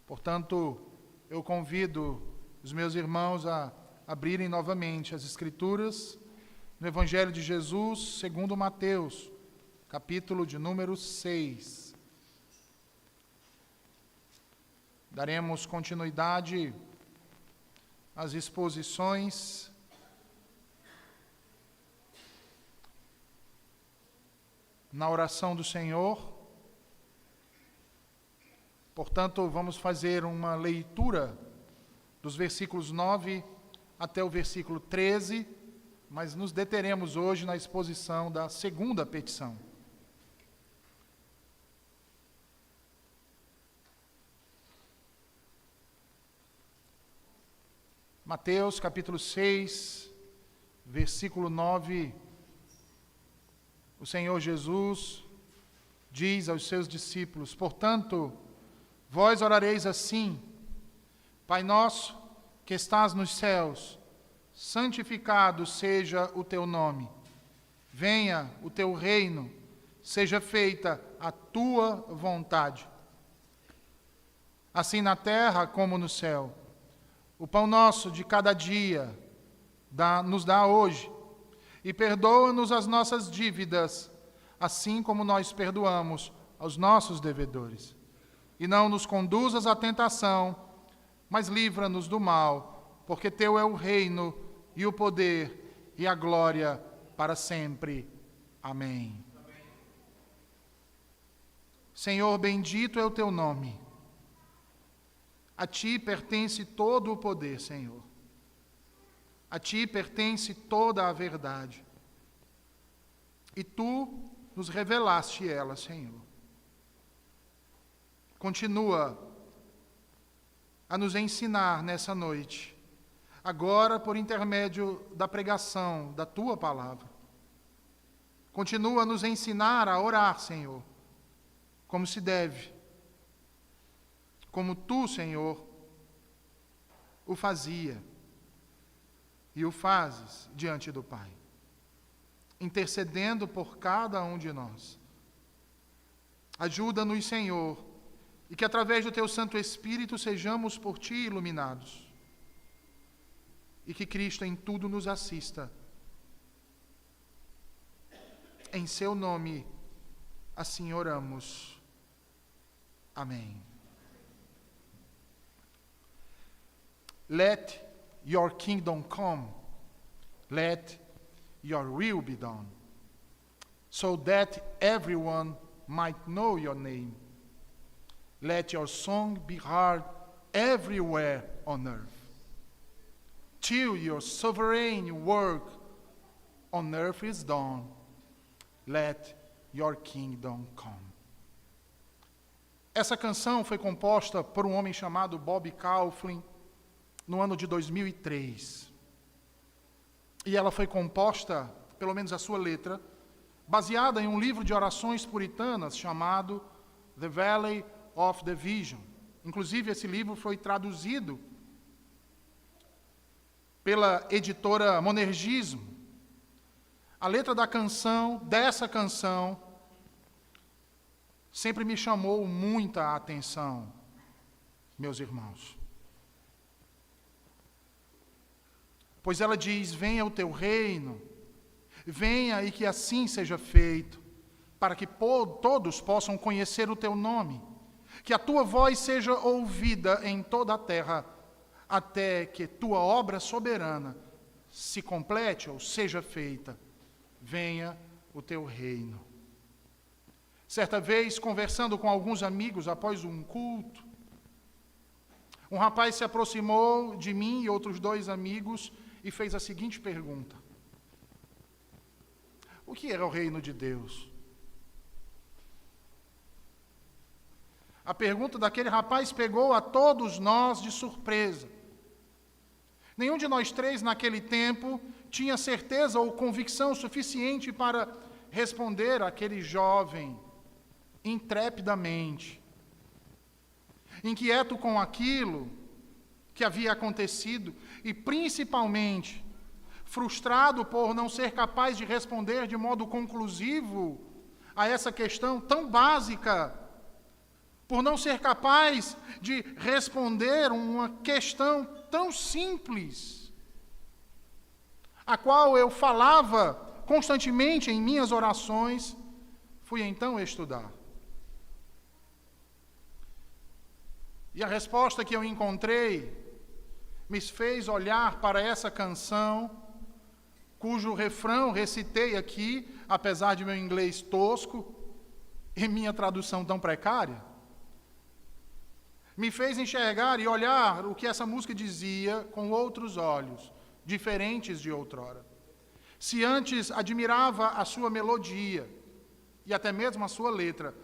Portanto, eu convido os meus irmãos a abrirem novamente as Escrituras no Evangelho de Jesus, segundo Mateus, capítulo de número 6. Daremos continuidade às exposições na oração do Senhor. Portanto, vamos fazer uma leitura dos versículos 9 até o versículo 13, mas nos deteremos hoje na exposição da segunda petição. Mateus, capítulo 6, versículo 9, o Senhor Jesus diz aos seus discípulos: portanto, vós orareis assim: Pai nosso, que estás nos céus, santificado seja o teu nome. Venha o teu reino, seja feita a tua vontade, assim na terra como no céu. O pão nosso de cada dia nos dá hoje, e perdoa-nos as nossas dívidas, assim como nós perdoamos aos nossos devedores. E não nos conduzas à tentação, mas livra-nos do mal, porque teu é o reino, e o poder, e a glória para sempre. Amém. Amém. Senhor, bendito é o teu nome. A ti pertence todo o poder, Senhor. A ti pertence toda a verdade. E tu nos revelaste ela, Senhor. Continua a nos ensinar nessa noite, agora por intermédio da pregação da tua palavra. Continua a nos ensinar a orar, Senhor, como se deve, como tu, Senhor, o fazia e o fazes diante do Pai, intercedendo por cada um de nós. Ajuda-nos, Senhor, e que através do teu Santo Espírito sejamos por ti iluminados. E que Cristo em tudo nos assista. Em seu nome, assim oramos. Amém. Let your kingdom come. Let your will be done. So that everyone might know your name. Let your song be heard everywhere on earth. Till your sovereign work on earth is done, let your kingdom come. Essa canção foi composta por um homem chamado Bob Kauflin no ano de 2003. E ela foi composta, pelo menos a sua letra, baseada em um livro de orações puritanas chamado The Valley of the Vision. Inclusive, esse livro foi traduzido pela editora Monergismo. A letra dessa canção, sempre me chamou muita atenção, meus irmãos. Pois ela diz: venha o teu reino, venha e que assim seja feito, para que todos possam conhecer o teu nome, que a tua voz seja ouvida em toda a terra, até que tua obra soberana se complete ou seja feita. Venha o teu reino. Certa vez, conversando com alguns amigos após um culto, um rapaz se aproximou de mim e outros 2 amigos e fez a seguinte pergunta: o que era o reino de Deus? A pergunta daquele rapaz pegou a todos nós de surpresa. Nenhum de nós 3, naquele tempo, tinha certeza ou convicção suficiente para responder àquele jovem intrepidamente, inquieto com aquilo que havia acontecido e, principalmente, frustrado por não ser capaz de responder de modo conclusivo a essa questão tão básica por não ser capaz de responder uma questão tão simples, a qual eu falava constantemente em minhas orações, fui então estudar. E a resposta que eu encontrei me fez olhar para essa canção, cujo refrão recitei aqui, apesar de meu inglês tosco e minha tradução tão precária. Me fez enxergar e olhar o que essa música dizia com outros olhos, diferentes de outrora. Se antes admirava a sua melodia e até mesmo a sua letra,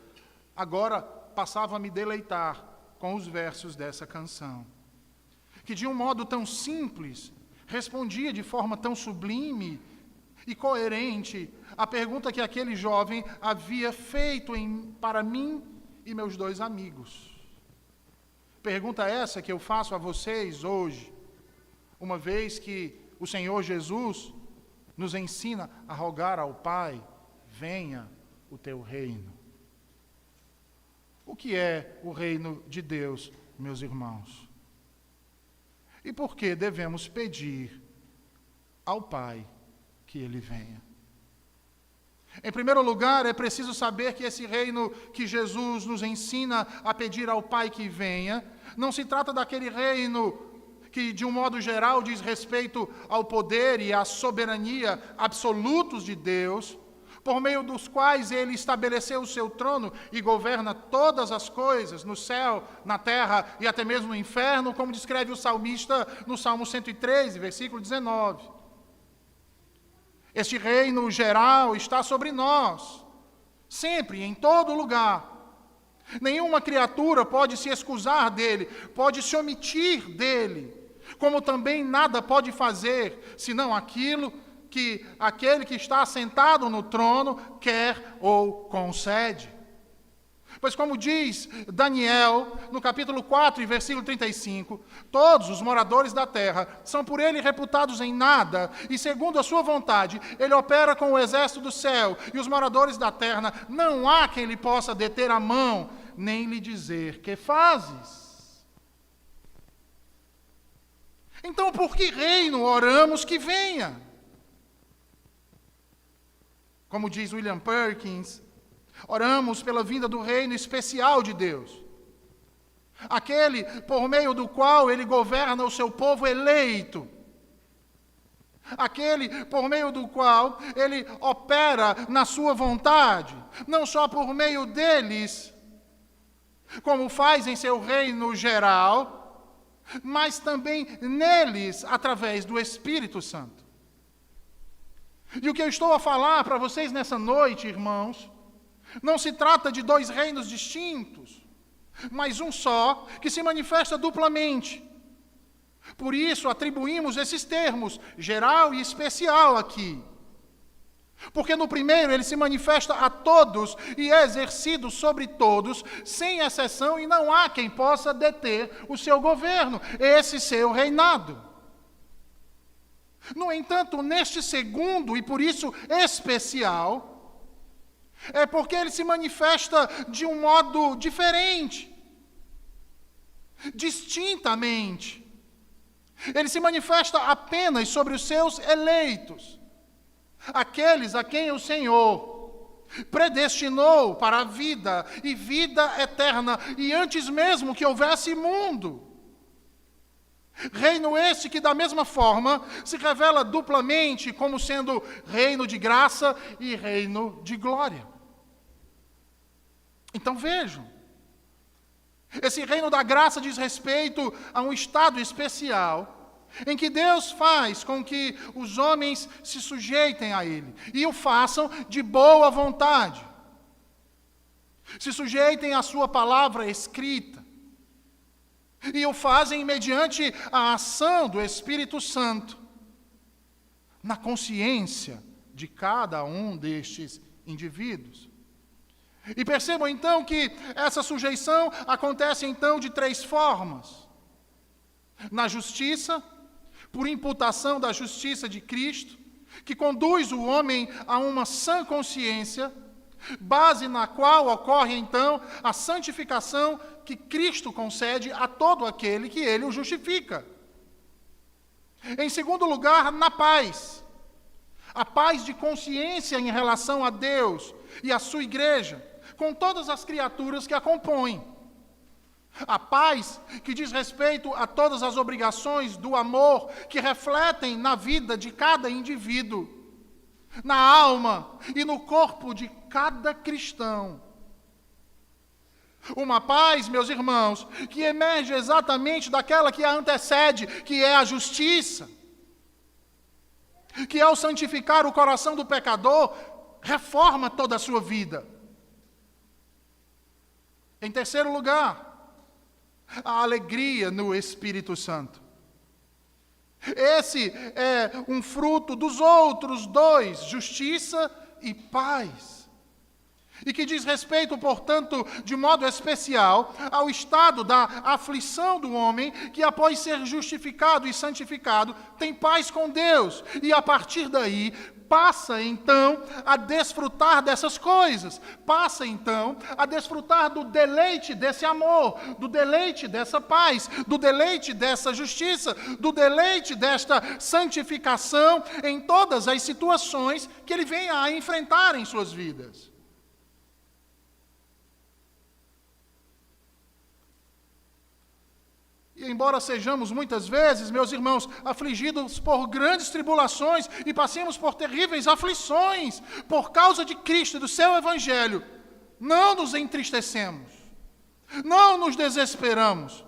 agora passava a me deleitar com os versos dessa canção, que de um modo tão simples, respondia de forma tão sublime e coerente a pergunta que aquele jovem havia feito para mim e meus dois amigos. Pergunta essa que eu faço a vocês hoje, uma vez que o Senhor Jesus nos ensina a rogar ao Pai: venha o teu reino. O que é o reino de Deus, meus irmãos? E por que devemos pedir ao Pai que Ele venha? Em primeiro lugar, é preciso saber que esse reino que Jesus nos ensina a pedir ao Pai que venha, não se trata daquele reino que, de um modo geral, diz respeito ao poder e à soberania absolutos de Deus, por meio dos quais Ele estabeleceu o seu trono e governa todas as coisas, no céu, na terra e até mesmo no inferno, como descreve o salmista no Salmo 113, versículo 19. Este reino geral está sobre nós, sempre, em todo lugar. Nenhuma criatura pode se excusar dele, pode se omitir dele, como também nada pode fazer, senão aquilo que aquele que está sentado no trono quer ou concede. Pois como diz Daniel, no capítulo 4 e versículo 35, todos os moradores da terra são por ele reputados em nada, e segundo a sua vontade, ele opera com o exército do céu, e os moradores da terra, não há quem lhe possa deter a mão, nem lhe dizer: que fazes? Então, por que reino oramos que venha? Como diz William Perkins, oramos pela vinda do reino especial de Deus, aquele por meio do qual Ele governa o seu povo eleito, aquele por meio do qual Ele opera na sua vontade, não só por meio deles, como faz em seu reino geral, mas também neles, através do Espírito Santo. E o que eu estou a falar para vocês nessa noite, irmãos, não se trata de dois reinos distintos, mas um só, que se manifesta duplamente. Por isso, atribuímos esses termos, geral e especial, aqui. Porque no primeiro ele se manifesta a todos e é exercido sobre todos, sem exceção, e não há quem possa deter o seu governo, esse seu reinado. No entanto, neste segundo, e por isso especial, é porque ele se manifesta de um modo diferente, distintamente. Ele se manifesta apenas sobre os seus eleitos, aqueles a quem o Senhor predestinou para a vida e vida eterna, e antes mesmo que houvesse mundo. Reino esse que, da mesma forma, se revela duplamente como sendo reino de graça e reino de glória. Então vejam, esse reino da graça diz respeito a um estado especial, em que Deus faz com que os homens se sujeitem a Ele, e o façam de boa vontade. Se sujeitem à sua palavra escrita, e o fazem mediante a ação do Espírito Santo, na consciência de cada um destes indivíduos. E percebam então que essa sujeição acontece então de três formas: na justiça, por imputação da justiça de Cristo, que conduz o homem a uma sã consciência, base na qual ocorre então a santificação que Cristo concede a todo aquele que ele o justifica. Em segundo lugar, na paz. A paz de consciência em relação a Deus e a sua igreja, com todas as criaturas que a compõem. A paz que diz respeito a todas as obrigações do amor que refletem na vida de cada indivíduo, na alma e no corpo de cada cristão. Uma paz, meus irmãos, que emerge exatamente daquela que a antecede, que é a justiça, que ao santificar o coração do pecador, reforma toda a sua vida. Em terceiro lugar, a alegria no Espírito Santo. Esse é um fruto dos outros dois, justiça e paz. E que diz respeito, portanto, de modo especial, ao estado da aflição do homem, que após ser justificado e santificado, tem paz com Deus. E a partir daí, passa então a desfrutar dessas coisas. Passa então a desfrutar do deleite desse amor, do deleite dessa paz, do deleite dessa justiça, do deleite desta santificação em todas as situações que ele venha a enfrentar em suas vidas. E embora sejamos muitas vezes, meus irmãos, afligidos por grandes tribulações e passemos por terríveis aflições por causa de Cristo e do seu Evangelho, não nos entristecemos, não nos desesperamos.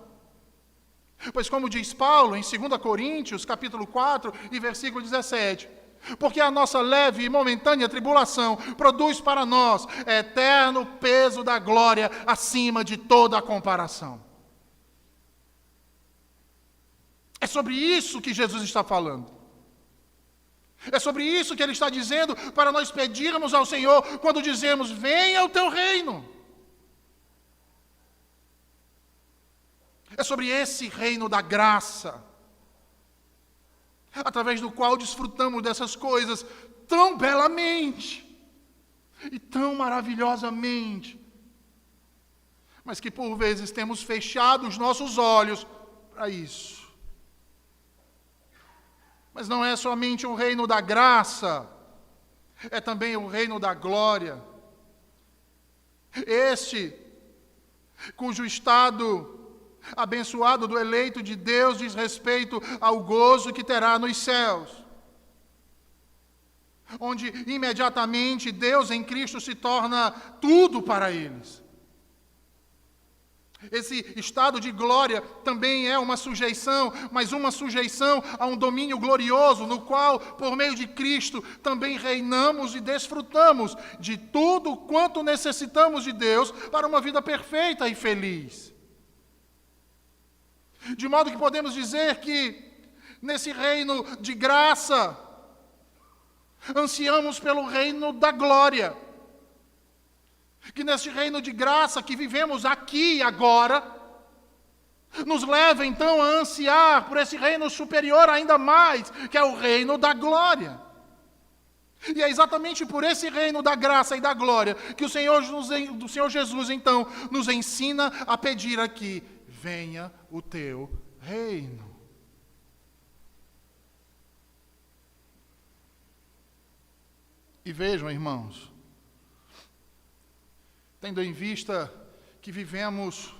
Pois como diz Paulo em 2 Coríntios, capítulo 4 e versículo 17, porque a nossa leve e momentânea tribulação produz para nós eterno peso da glória acima de toda a comparação. É sobre isso que Jesus está falando. É sobre isso que Ele está dizendo para nós pedirmos ao Senhor quando dizemos: venha o teu reino. É sobre esse reino da graça, através do qual desfrutamos dessas coisas tão belamente e tão maravilhosamente, mas que por vezes temos fechado os nossos olhos para isso. Mas não é somente o reino da graça, é também o reino da glória. Este, cujo estado abençoado do eleito de Deus diz respeito ao gozo que terá nos céus, onde imediatamente Deus em Cristo se torna tudo para eles. Esse estado de glória também é uma sujeição, mas uma sujeição a um domínio glorioso, no qual, por meio de Cristo, também reinamos e desfrutamos de tudo quanto necessitamos de Deus para uma vida perfeita e feliz. De modo que podemos dizer que, nesse reino de graça, ansiamos pelo reino da glória. Que neste reino de graça que vivemos aqui e agora, nos leva então a ansiar por esse reino superior ainda mais, que é o reino da glória. E é exatamente por esse reino da graça e da glória que o Senhor Jesus então nos ensina a pedir aqui: venha o teu reino. E vejam, irmãos, tendo em vista que vivemos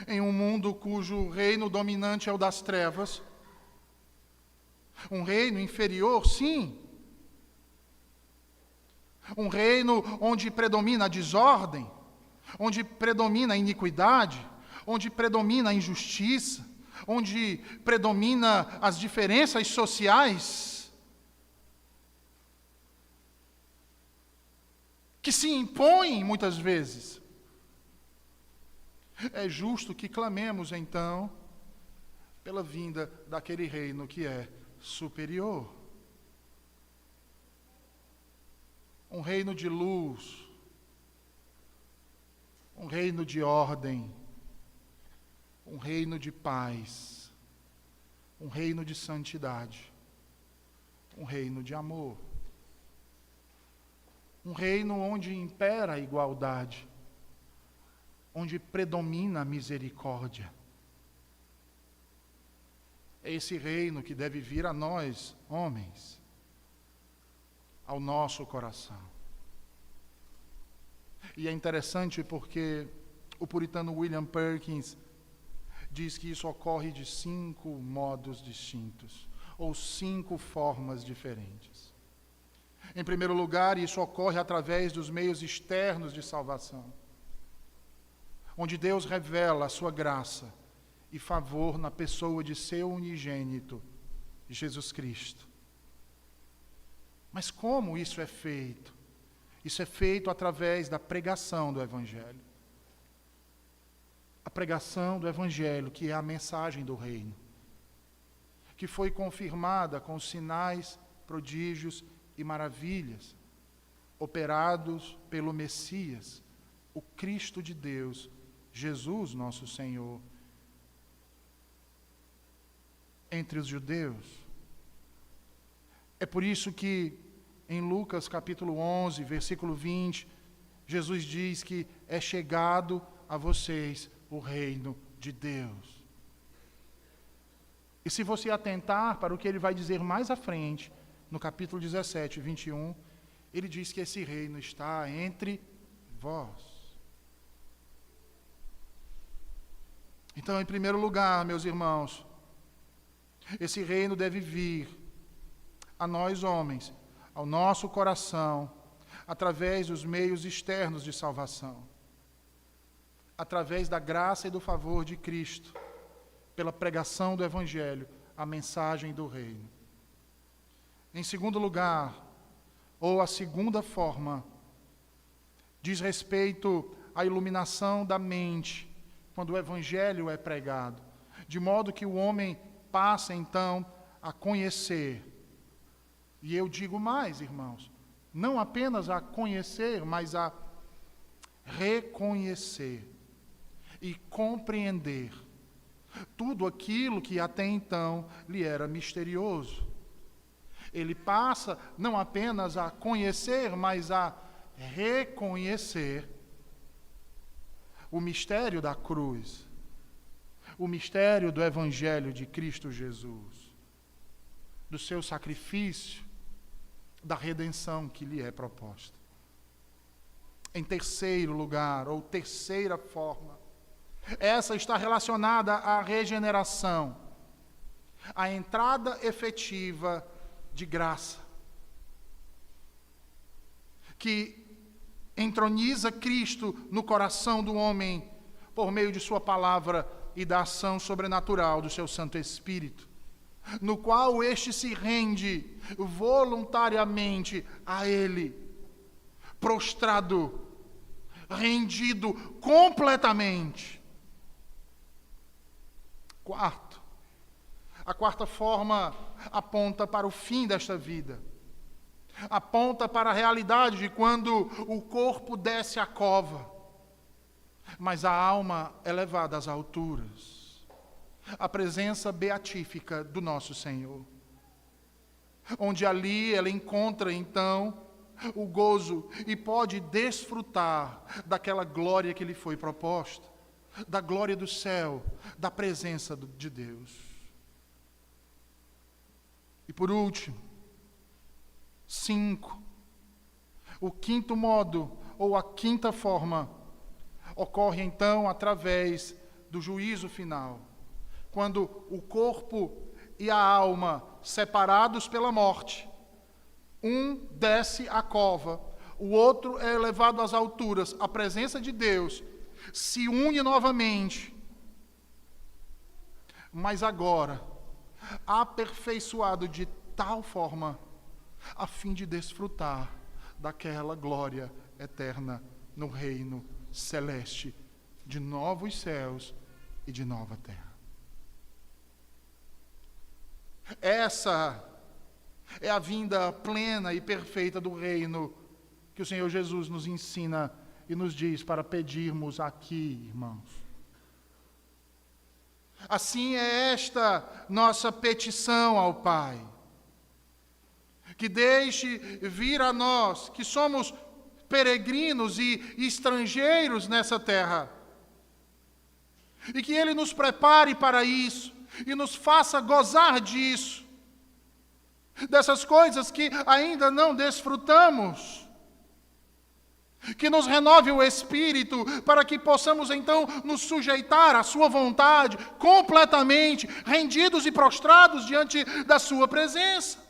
em um mundo cujo reino dominante é o das trevas, um reino inferior, sim, um reino onde predomina a desordem, onde predomina a iniquidade, onde predomina a injustiça, onde predomina as diferenças sociais, que se impõem muitas vezes. É justo que clamemos, então, pela vinda daquele reino que é superior. Um reino de luz, um reino de ordem, um reino de paz, um reino de santidade, um reino de amor. Um reino onde impera a igualdade, onde predomina a misericórdia. É esse reino que deve vir a nós, homens, ao nosso coração. E é interessante porque o puritano William Perkins diz que isso ocorre de 5 modos distintos, ou 5 formas diferentes. Em primeiro lugar, isso ocorre através dos meios externos de salvação, onde Deus revela a sua graça e favor na pessoa de seu unigênito, Jesus Cristo. Mas como isso é feito? Isso é feito através da pregação do Evangelho. A pregação do Evangelho, que é a mensagem do reino, que foi confirmada com sinais, prodígios e maravilhas, operados pelo Messias, o Cristo de Deus, Jesus nosso Senhor, entre os judeus. É por isso que em Lucas capítulo 11, versículo 20, Jesus diz que é chegado a vocês o reino de Deus. E se você atentar para o que ele vai dizer mais à frente, no capítulo 17, 21, ele diz que esse reino está entre vós. Então, em primeiro lugar, meus irmãos, esse reino deve vir a nós homens, ao nosso coração, através dos meios externos de salvação, através da graça e do favor de Cristo, pela pregação do Evangelho, a mensagem do reino. Em segundo lugar, ou a segunda forma, diz respeito à iluminação da mente, quando o Evangelho é pregado, de modo que o homem passa então a conhecer. E eu digo mais, irmãos, não apenas a conhecer, mas a reconhecer e compreender tudo aquilo que até então lhe era misterioso. Ele passa não apenas a conhecer, mas a reconhecer o mistério da cruz, o mistério do Evangelho de Cristo Jesus, do seu sacrifício, da redenção que lhe é proposta. Em terceiro lugar, ou terceira forma, essa está relacionada à regeneração, à entrada efetiva de graça, que entroniza Cristo no coração do homem por meio de sua palavra e da ação sobrenatural do seu Santo Espírito, no qual este se rende voluntariamente a Ele, prostrado, rendido completamente. Quarto, a quarta forma aponta para o fim desta vida. Aponta para a realidade de quando o corpo desce à cova, mas a alma é levada às alturas. A presença beatífica do nosso Senhor, onde ali ela encontra então o gozo e pode desfrutar daquela glória que lhe foi proposta, da glória do céu, da presença de Deus. E por último, 5, o quinto modo, ou a quinta forma, ocorre então através do juízo final, quando o corpo e a alma, separados pela morte, um desce à cova, o outro é elevado às alturas, a presença de Deus se une novamente, mas agora aperfeiçoado de tal forma a fim de desfrutar daquela glória eterna no reino celeste de novos céus e de nova terra. Essa é a vinda plena e perfeita do reino que o Senhor Jesus nos ensina e nos diz para pedirmos aqui, irmãos. Assim é esta nossa petição ao Pai, que deixe vir a nós, que somos peregrinos e estrangeiros nessa terra. E que Ele nos prepare para isso e nos faça gozar disso, dessas coisas que ainda não desfrutamos. Que nos renove o Espírito, para que possamos então nos sujeitar à Sua vontade, completamente, rendidos e prostrados diante da Sua presença.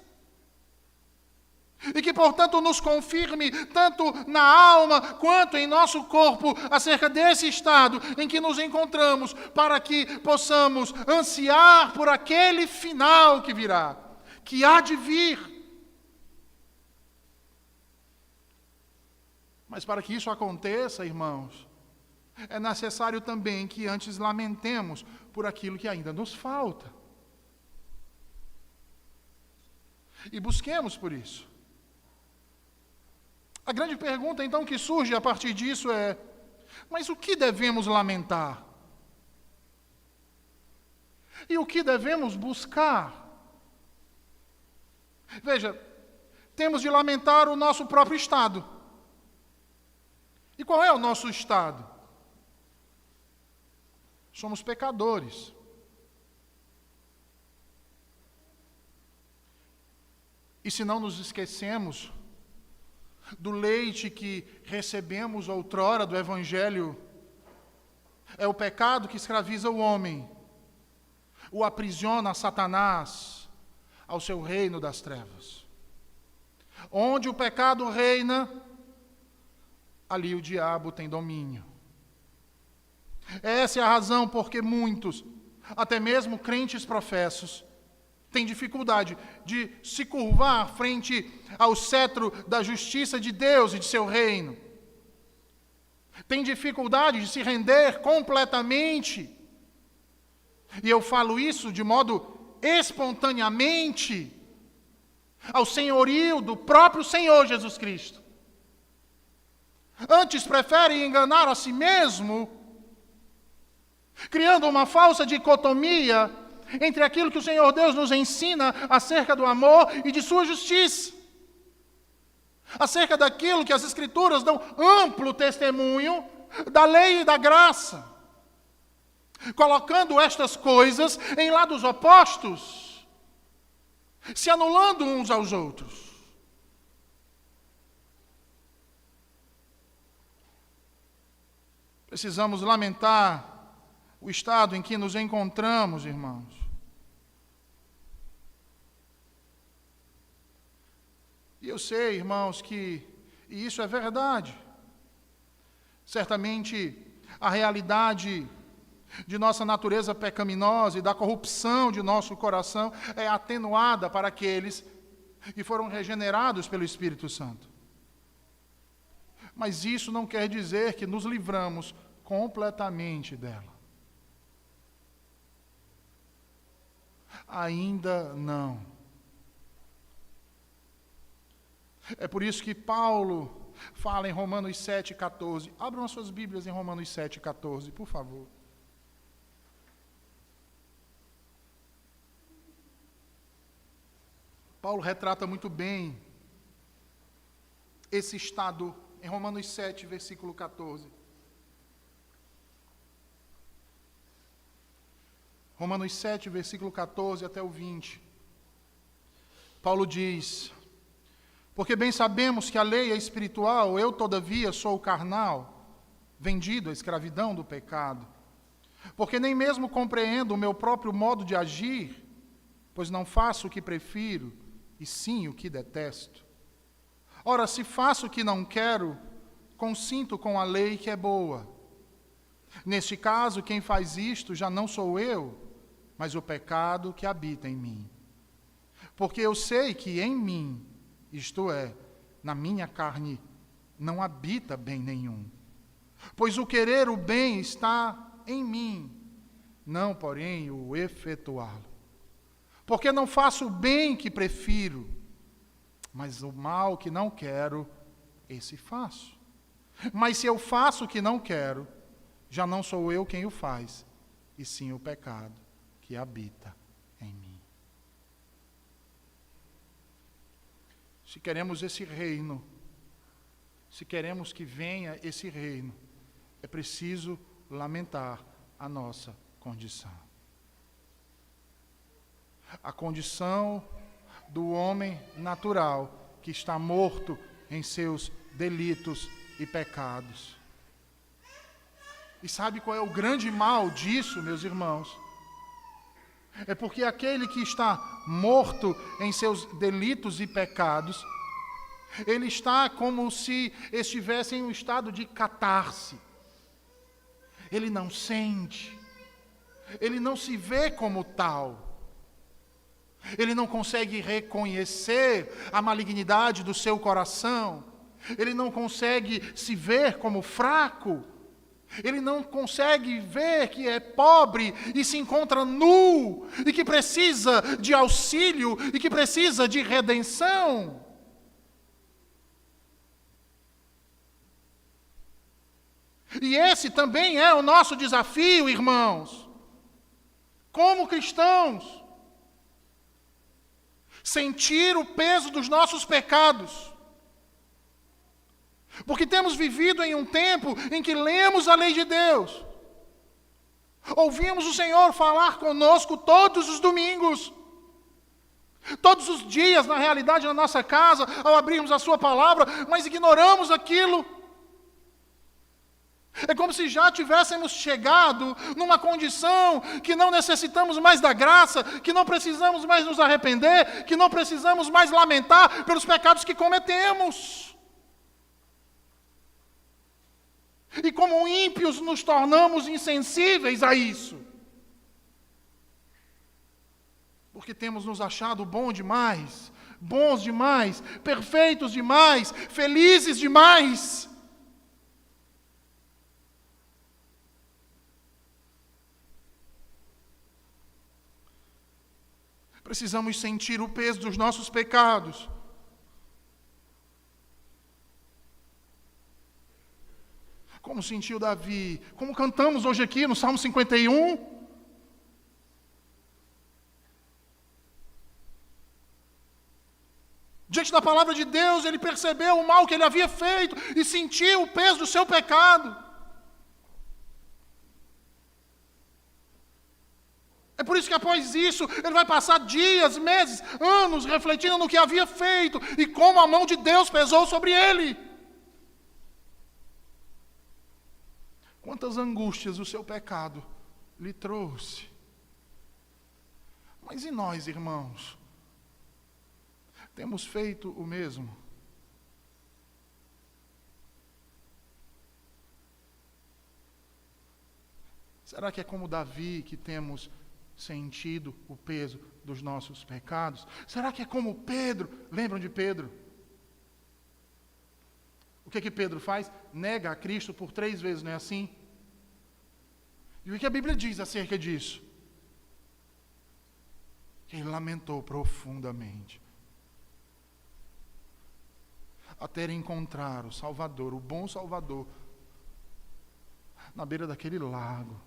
E que, portanto, nos confirme, tanto na alma quanto em nosso corpo, acerca desse estado em que nos encontramos, para que possamos ansiar por aquele final que virá, que há de vir. Mas para que isso aconteça, irmãos, é necessário também que antes lamentemos por aquilo que ainda nos falta. E busquemos por isso. A grande pergunta, então, que surge a partir disso é: mas o que devemos lamentar? E o que devemos buscar? Veja, temos de lamentar o nosso próprio estado. E qual é o nosso estado? Somos pecadores. E se não nos esquecemos do leite que recebemos outrora do Evangelho, é o pecado que escraviza o homem, o aprisiona a Satanás ao seu reino das trevas. Onde o pecado reina, ali o diabo tem domínio. Essa é a razão porque muitos, até mesmo crentes professos, têm dificuldade de se curvar frente ao cetro da justiça de Deus e de seu reino. Tem dificuldade de se render completamente. E eu falo isso de modo espontaneamente ao senhorio do próprio Senhor Jesus Cristo. Antes preferem enganar a si mesmo, criando uma falsa dicotomia entre aquilo que o Senhor Deus nos ensina acerca do amor e de sua justiça, acerca daquilo que as Escrituras dão amplo testemunho da lei e da graça, colocando estas coisas em lados opostos, se anulando uns aos outros. Precisamos lamentar o estado em que nos encontramos, irmãos. E eu sei, irmãos, que isso é verdade. Certamente, a realidade de nossa natureza pecaminosa e da corrupção de nosso coração é atenuada para aqueles que foram regenerados pelo Espírito Santo. Mas isso não quer dizer que nos livramos completamente dela. Ainda não. É por isso que Paulo fala em Romanos 7,14. Abram as suas Bíblias em Romanos 7,14, por favor. Paulo retrata muito bem esse estado em Romanos 7, versículo 14. Romanos 7, versículo 14 até o 20. Paulo diz: porque bem sabemos que a lei é espiritual, eu, todavia, sou carnal, vendido à escravidão do pecado. Porque nem mesmo compreendo o meu próprio modo de agir, pois não faço o que prefiro, e sim o que detesto. Ora, se faço o que não quero, consinto com a lei que é boa. Neste caso, quem faz isto já não sou eu, mas o pecado que habita em mim. Porque eu sei que em mim, isto é, na minha carne, não habita bem nenhum. Pois o querer o bem está em mim, não, porém, o efetuá-lo. Porque não faço o bem que prefiro, mas o mal que não quero, esse faço. Mas se eu faço o que não quero, já não sou eu quem o faz, e sim o pecado que habita em mim. Se queremos esse reino, se queremos que venha esse reino, é preciso lamentar a nossa condição. A condição do homem natural que está morto em seus delitos e pecados. E sabe qual é o grande mal disso, meus irmãos? É porque aquele que está morto em seus delitos e pecados, ele está como se estivesse em um estado de catarse. Ele não sente, ele não se vê como tal. Ele não consegue reconhecer a malignidade do seu coração. Ele não consegue se ver como fraco. Ele não consegue ver que é pobre e se encontra nu e que precisa de auxílio e que precisa de redenção. E esse também é o nosso desafio, irmãos. Como cristãos, sentir o peso dos nossos pecados. Porque temos vivido em um tempo em que lemos a lei de Deus. Ouvimos o Senhor falar conosco todos os domingos. Todos os dias, na realidade, na nossa casa, ao abrirmos a sua palavra, mas ignoramos aquilo. É como se já tivéssemos chegado numa condição que não necessitamos mais da graça, que não precisamos mais nos arrepender, que não precisamos mais lamentar pelos pecados que cometemos. E como ímpios nos tornamos insensíveis a isso. Porque temos nos achado bons demais, perfeitos demais, felizes demais. Precisamos sentir o peso dos nossos pecados. Como sentiu Davi, como cantamos hoje aqui no Salmo 51. Diante da palavra de Deus, ele percebeu o mal que ele havia feito e sentiu o peso do seu pecado. É por isso que após isso, ele vai passar dias, meses, anos refletindo no que havia feito e como a mão de Deus pesou sobre ele. Quantas angústias o seu pecado lhe trouxe. Mas e nós, irmãos? Temos feito o mesmo? Será que é como Davi que temos sentido o peso dos nossos pecados? Será que é como Pedro? Lembram de Pedro? O que Pedro faz? Nega a Cristo por 3 vezes, não é assim? E o que a Bíblia diz acerca disso? Que ele lamentou profundamente. Até encontrar o Salvador, o bom Salvador, na beira daquele lago,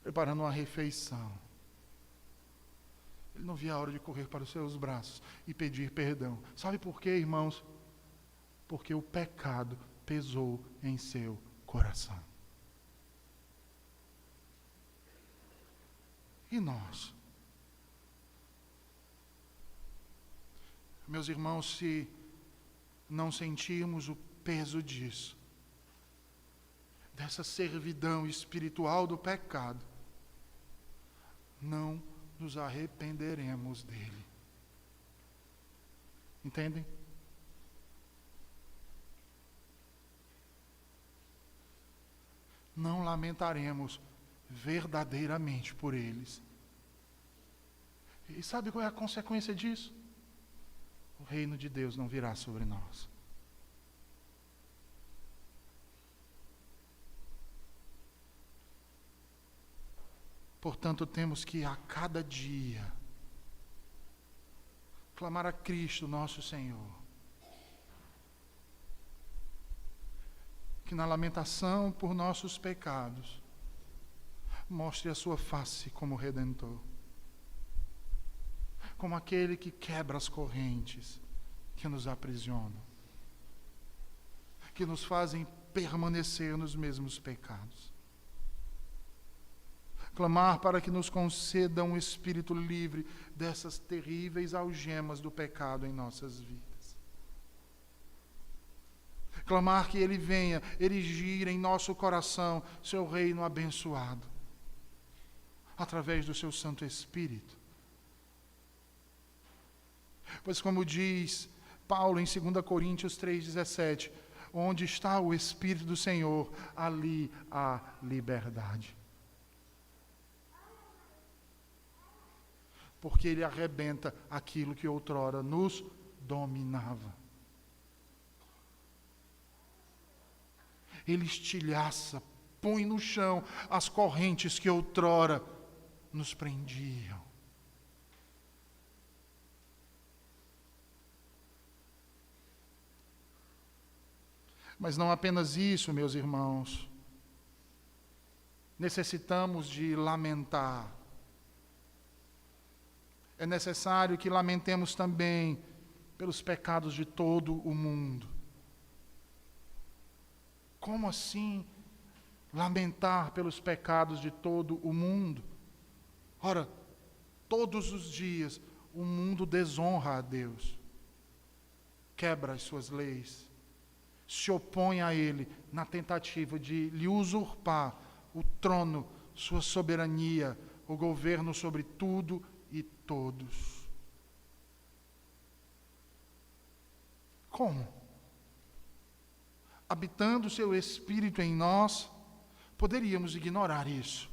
preparando uma refeição. Ele não via a hora de correr para os seus braços e pedir perdão. Sabe por quê, irmãos? Porque o pecado pesou em seu coração. E nós? Meus irmãos, se não sentirmos o peso disso, dessa servidão espiritual do pecado, não nos arrependeremos dele. Entendem? Não lamentaremos verdadeiramente por eles. E sabe qual é a consequência disso? O reino de Deus não virá sobre nós. Portanto, temos que a cada dia clamar a Cristo, nosso Senhor, que na lamentação por nossos pecados mostre a sua face como Redentor, como aquele que quebra as correntes que nos aprisionam. que nos fazem permanecer nos mesmos pecados. Clamar para que nos conceda um espírito livre dessas terríveis algemas do pecado em nossas vidas. Clamar que Ele venha erigir em nosso coração seu reino abençoado, através do seu Santo Espírito. Pois como diz Paulo em 2 Coríntios 3,17, onde está o Espírito do Senhor, ali há liberdade. Porque Ele arrebenta aquilo que outrora nos dominava. Ele estilhaça, põe no chão as correntes que outrora nos prendiam. Mas não apenas isso, meus irmãos. Necessitamos de lamentar. É necessário que lamentemos também pelos pecados de todo o mundo. Como assim lamentar pelos pecados de todo o mundo? Ora, todos os dias o mundo desonra a Deus, quebra as suas leis, se opõe a Ele na tentativa de lhe usurpar o trono, sua soberania, o governo sobre tudo e todos. Como? Habitando o seu Espírito em nós, poderíamos ignorar isso.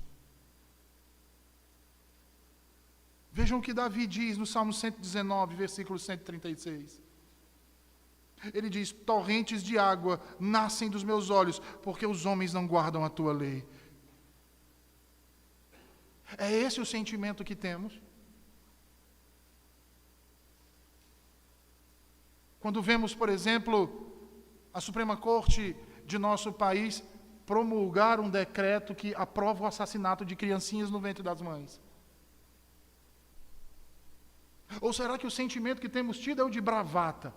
Vejam o que Davi diz no Salmo 119, versículo 136. Ele diz: torrentes de água nascem dos meus olhos, porque os homens não guardam a tua lei. É esse o sentimento que temos? Quando vemos, por exemplo, a Suprema Corte de nosso país promulgar um decreto que aprova o assassinato de criancinhas no ventre das mães. Ou será que o sentimento que temos tido é o de bravata?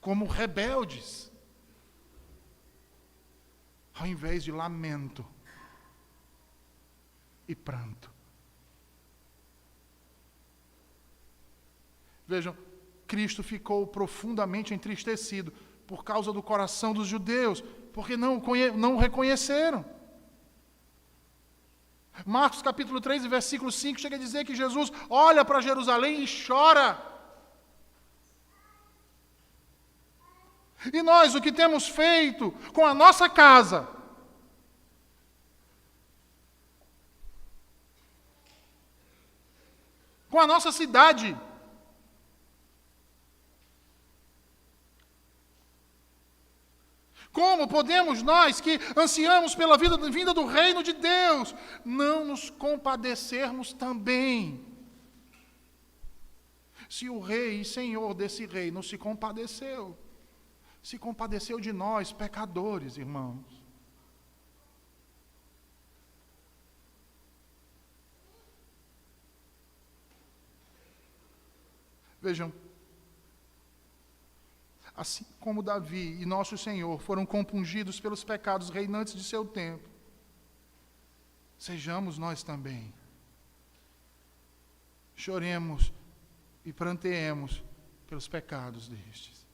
Como rebeldes, ao invés de lamento e pranto. Vejam, Cristo ficou profundamente entristecido por causa do coração dos judeus, porque não o reconheceram. Marcos capítulo 3, versículo 5, chega a dizer que Jesus olha para Jerusalém e chora. E nós, o que temos feito com a nossa casa? Com a nossa cidade? Como podemos nós, que ansiamos pela vinda do reino de Deus, não nos compadecermos também? Se o Rei e Senhor desse reino se compadeceu de nós, pecadores, irmãos. Vejam, assim como Davi e nosso Senhor foram compungidos pelos pecados reinantes de seu tempo, sejamos nós também. Choremos e pranteemos pelos pecados destes.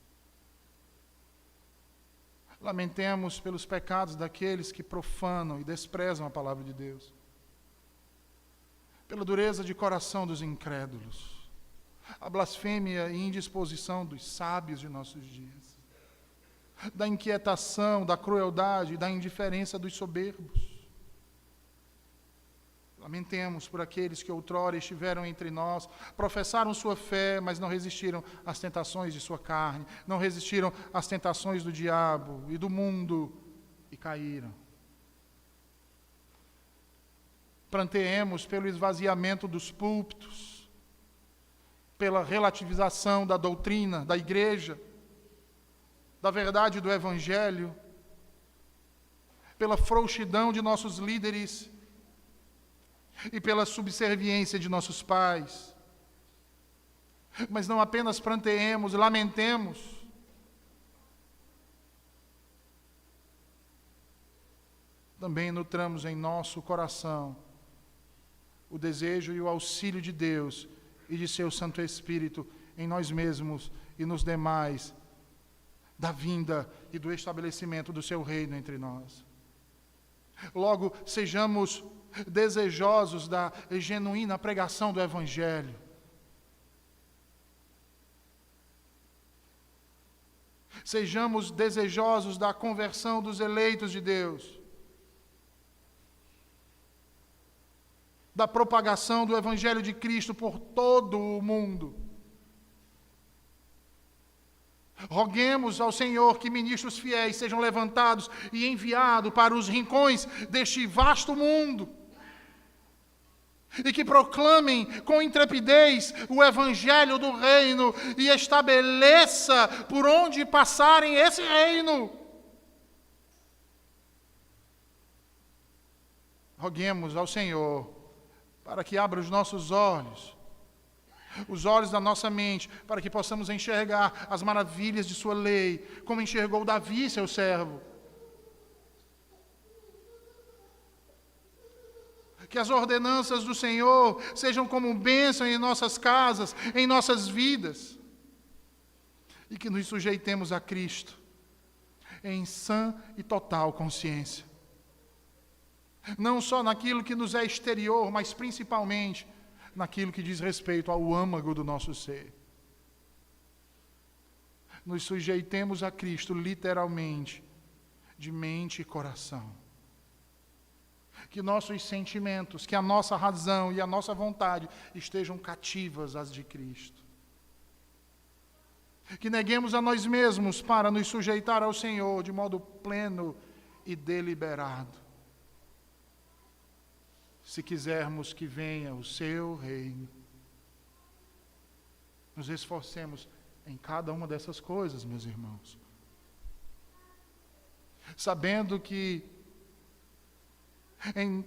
Lamentemos pelos pecados daqueles que profanam e desprezam a palavra de Deus. Pela dureza de coração dos incrédulos. A blasfêmia e indisposição dos sábios de nossos dias. Da inquietação, da crueldade e da indiferença dos soberbos. Lamentemos por aqueles que outrora estiveram entre nós, professaram sua fé, mas não resistiram às tentações de sua carne, não resistiram às tentações do diabo e do mundo e caíram. Pranteemos pelo esvaziamento dos púlpitos, pela relativização da doutrina da igreja, da verdade do evangelho, pela frouxidão de nossos líderes, e pela subserviência de nossos pais. Mas não apenas pranteemos, lamentemos, também nutramos em nosso coração o desejo e o auxílio de Deus e de seu Santo Espírito em nós mesmos e nos demais, da vinda e do estabelecimento do seu reino entre nós. Logo, sejamos desejosos da genuína pregação do Evangelho. Sejamos desejosos da conversão dos eleitos de Deus, da propagação do Evangelho de Cristo por todo o mundo. Roguemos ao Senhor que ministros fiéis sejam levantados e enviados para os rincões deste vasto mundo, e que proclamem com intrepidez o Evangelho do Reino e estabeleça por onde passarem esse reino. Roguemos ao Senhor para que abra os nossos olhos, os olhos da nossa mente, para que possamos enxergar as maravilhas de sua lei, como enxergou Davi, seu servo. Que as ordenanças do Senhor sejam como bênção em nossas casas, em nossas vidas. E que nos sujeitemos a Cristo em sã e total consciência. Não só naquilo que nos é exterior, mas principalmente naquilo que diz respeito ao âmago do nosso ser. Nos sujeitemos a Cristo literalmente, de mente e coração. Que nossos sentimentos, que a nossa razão e a nossa vontade estejam cativas às de Cristo. Que neguemos a nós mesmos para nos sujeitar ao Senhor de modo pleno e deliberado. Se quisermos que venha o seu reino, nos esforcemos em cada uma dessas coisas, meus irmãos. Sabendo que em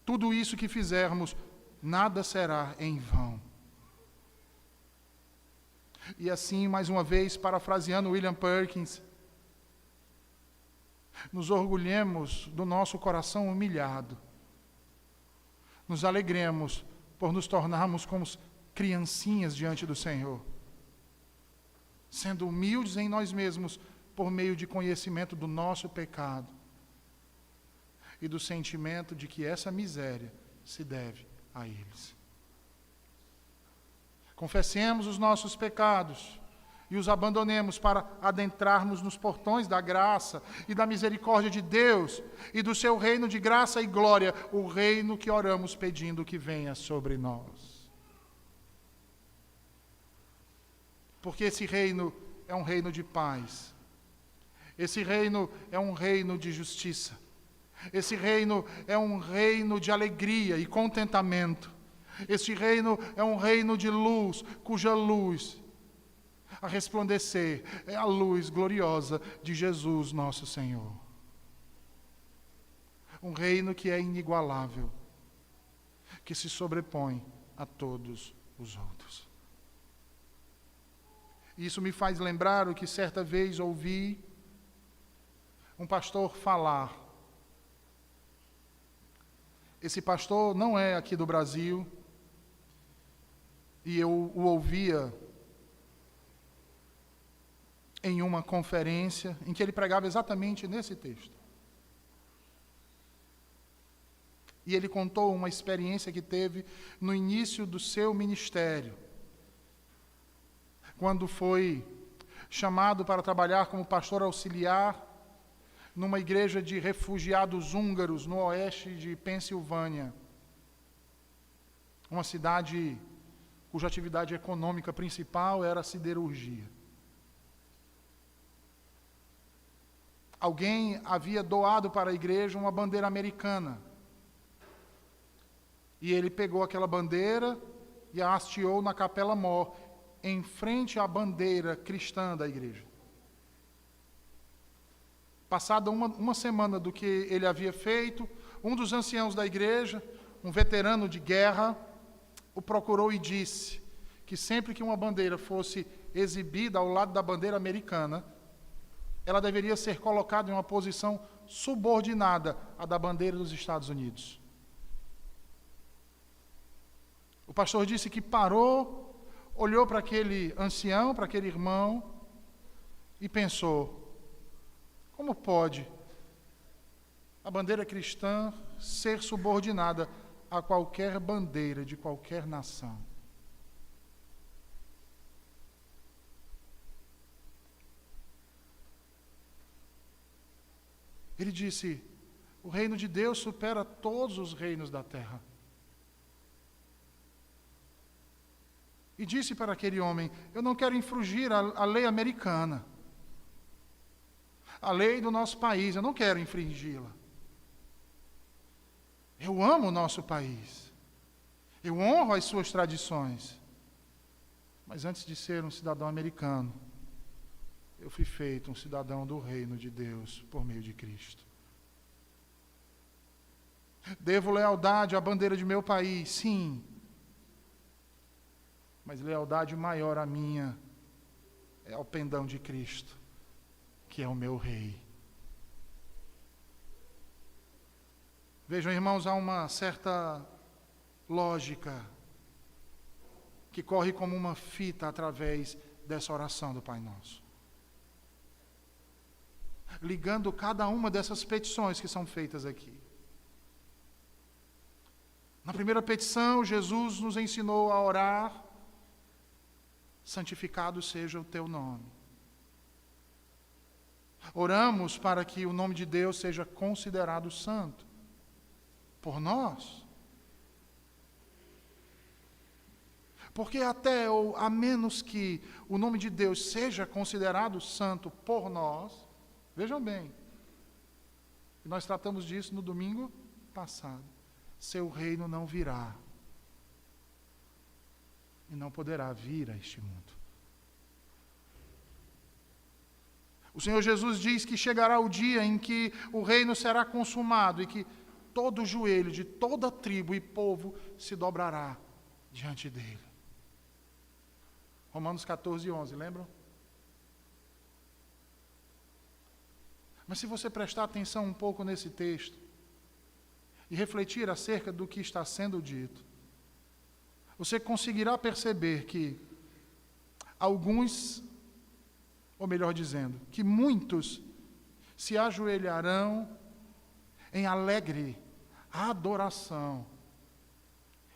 tudo isso que fizermos, nada será em vão. E assim, mais uma vez, parafraseando William Perkins, nos orgulhemos do nosso coração humilhado. Nos alegremos por nos tornarmos como criancinhas diante do Senhor, sendo humildes em nós mesmos por meio de conhecimento do nosso pecado e do sentimento de que essa miséria se deve a eles. Confessemos os nossos pecados e os abandonemos para adentrarmos nos portões da graça e da misericórdia de Deus e do seu reino de graça e glória, o reino que oramos pedindo que venha sobre nós. Porque esse reino é um reino de paz. Esse reino é um reino de justiça. Esse reino é um reino de alegria e contentamento. Este reino é um reino de luz, cuja luz a resplandecer é a luz gloriosa de Jesus, nosso Senhor. Um reino que é inigualável, que se sobrepõe a todos os outros. Isso me faz lembrar o que certa vez ouvi um pastor falar. Esse pastor não é aqui do Brasil, e eu o ouvia em uma conferência em que ele pregava exatamente nesse texto. E ele contou uma experiência que teve no início do seu ministério, quando foi chamado para trabalhar como pastor auxiliar numa igreja de refugiados húngaros no oeste de Pensilvânia, uma cidade cuja atividade econômica principal era a siderurgia. Alguém havia doado para a igreja uma bandeira americana. E ele pegou aquela bandeira e a hasteou na capela mor, em frente à bandeira cristã da igreja. Passada uma semana do que ele havia feito, um dos anciãos da igreja, um veterano de guerra, o procurou e disse que sempre que uma bandeira fosse exibida ao lado da bandeira americana, ela deveria ser colocada em uma posição subordinada à da bandeira dos Estados Unidos. O pastor disse que parou, olhou para aquele ancião, para aquele irmão, e pensou: como pode a bandeira cristã ser subordinada a qualquer bandeira de qualquer nação? Ele disse: o reino de Deus supera todos os reinos da terra. E disse para aquele homem: eu não quero infringir a lei americana, a lei do nosso país, eu não quero infringi-la. Eu amo o nosso país, eu honro as suas tradições, mas antes de ser um cidadão americano, eu fui feito um cidadão do reino de Deus por meio de Cristo. Devo lealdade à bandeira de meu país, sim, mas lealdade maior a minha é ao pendão de Cristo, que é o meu Rei. Vejam, irmãos, há uma certa lógica que corre como uma fita através dessa oração do Pai Nosso, ligando cada uma dessas petições que são feitas aqui. Na primeira petição, Jesus nos ensinou a orar: santificado seja o teu nome. Oramos para que o nome de Deus seja considerado santo por nós. Porque até ou a menos que o nome de Deus seja considerado santo por nós, vejam bem, nós tratamos disso no domingo passado, seu reino não virá e não poderá vir a este mundo. O Senhor Jesus diz que chegará o dia em que o reino será consumado e que todo joelho de toda tribo e povo se dobrará diante dele. Romanos 14:11, lembram? Mas se você prestar atenção um pouco nesse texto e refletir acerca do que está sendo dito, você conseguirá perceber que alguns, ou melhor dizendo, que muitos se ajoelharão em alegre adoração,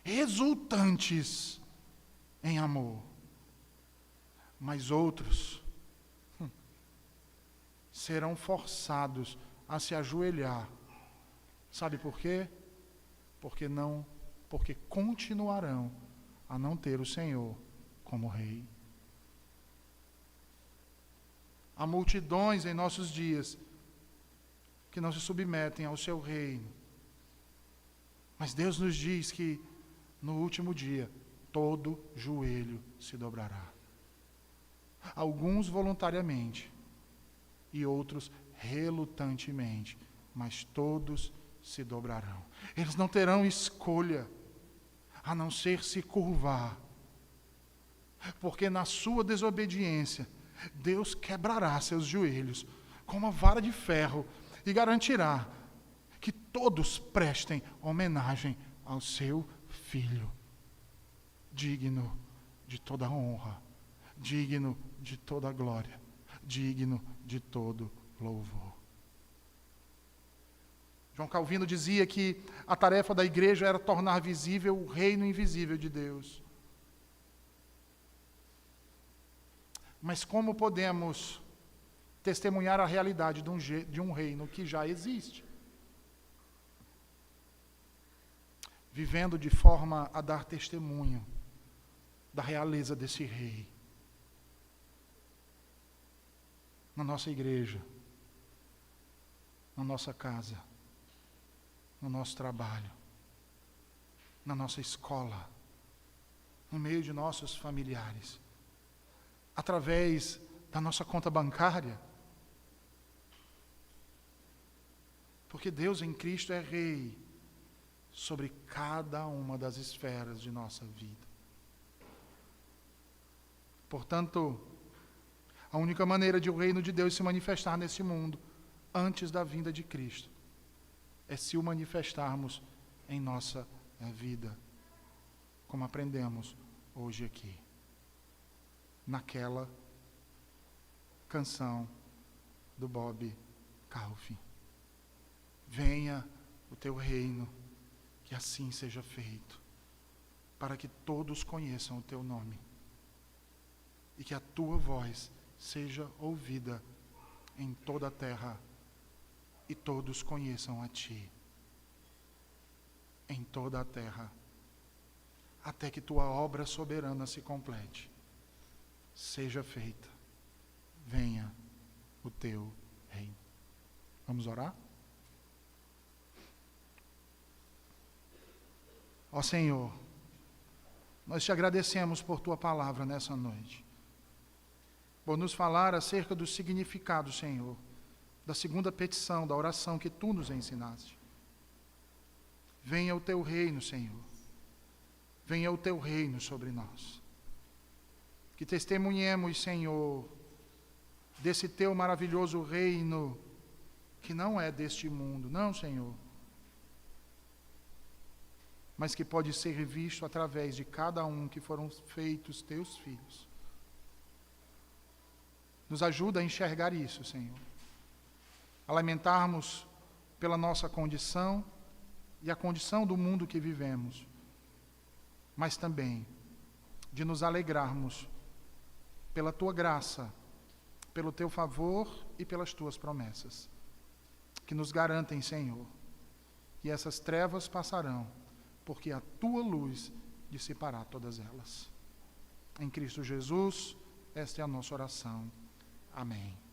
exultantes em amor. Mas outros serão forçados a se ajoelhar. Sabe por quê? Porque continuarão a não ter o Senhor como Rei. Há multidões em nossos dias que não se submetem ao seu reino. Mas Deus nos diz que no último dia todo joelho se dobrará. Alguns voluntariamente e outros relutantemente, mas todos se dobrarão. Eles não terão escolha a não ser se curvar, porque na sua desobediência Deus quebrará seus joelhos com uma vara de ferro e garantirá que todos prestem homenagem ao seu Filho, digno de toda honra, digno de toda glória, digno de todo louvor. João Calvino dizia que a tarefa da igreja era tornar visível o reino invisível de Deus. Mas como podemos testemunhar a realidade de um reino que já existe? Vivendo de forma a dar testemunho da realeza desse rei. Na nossa igreja, na nossa casa, no nosso trabalho, na nossa escola, no meio de nossos familiares, através da nossa conta bancária. Porque Deus em Cristo é Rei sobre cada uma das esferas de nossa vida. Portanto, A única maneira de o reino de Deus se manifestar nesse mundo, antes da vinda de Cristo, é se o manifestarmos em nossa vida, como aprendemos hoje aqui, naquela canção do Bob Calvin. Venha o teu reino, que assim seja feito, para que todos conheçam o teu nome e que a tua voz seja ouvida em toda a terra e todos conheçam a ti em toda a terra, até que tua obra soberana se complete. Seja feita, venha o teu reino. Vamos orar? Ó Senhor, nós te agradecemos por tua palavra nessa noite, por nos falar acerca do significado, Senhor, da segunda petição, da oração que tu nos ensinaste. Venha o teu reino, Senhor. Venha o teu reino sobre nós. Que testemunhemos, Senhor, desse teu maravilhoso reino, que não é deste mundo, não, Senhor, mas que pode ser visto através de cada um que foram feitos teus filhos. Nos ajuda a enxergar isso, Senhor. A lamentarmos pela nossa condição e a condição do mundo que vivemos, mas também de nos alegrarmos pela tua graça, pelo teu favor e pelas tuas promessas, que nos garantem, Senhor, que essas trevas passarão, porque a tua luz dissipará todas elas. Em Cristo Jesus, esta é a nossa oração. Amém.